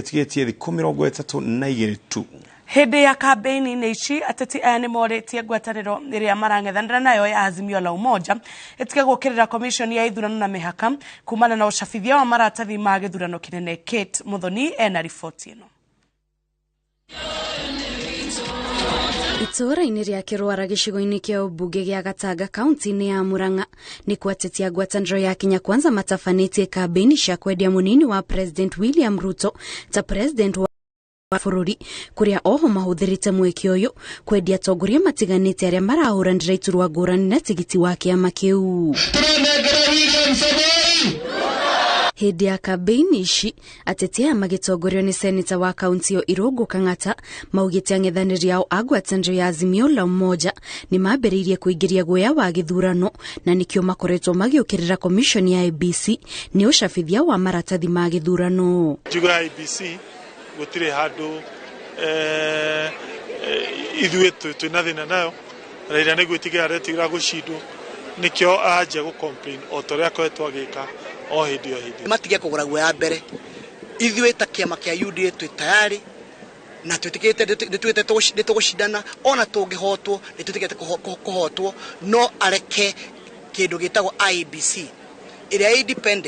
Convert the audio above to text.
Etigetie thiku 32 tu. Hede ya kampeni neici ateti aya ni moretie ngwataniro iria marang'ethanira nayo ya Azimio la Umoja etige gukirira commission ya ithurano na mihaka kumana na ucabithia wa maratathi ma githurano kinene. Kate Muthoni ena riboti ino. Itora-ini ria Kirwara gicigo-ini kia ubunge gia Gatanga kaunti-ini ya Murang'a ni kuatetia ngwataniro ya Kenya Kwanza matafanĩtie kampeni cia kwendia munini wa President William Ruto ta president wa bururi kuria oho mahuthirite mweke uyu kwendia atongoria matiganite aria marahuranira iturwa ngurani na tigiti wa kiama kiu. Hedi ya kampeni ici atetea magitongorio ni seneta wa kaunti yo Irungu Kang'ata maugite ang'ethaniri ao a ngwataniro ya Azimio la Umoja ni mambĩrĩirie kuingiria guoya wa githurano na nikio makoretwo magiukirira commission ya IEBC ni ucabithia wa maratathi ma githurano. Juga IEBC gutire handu ithuĩ twĩna thĩna nayo Raila nĩ gwĩtigĩra aretigira gũcindwo nikio aje complain o toria akoretwo agĩka o hĩndĩ o hĩndĩ. Matige kũgũra guoya mbere ithuĩ ta kĩama kĩa UDA twĩ tayari na twĩtĩkĩte nĩtũgũcindana ona tũngĩhotwo nĩtwĩtĩkĩte kũhotwo no areke kĩndũ gĩtagwo IEBC ĩrĩa independent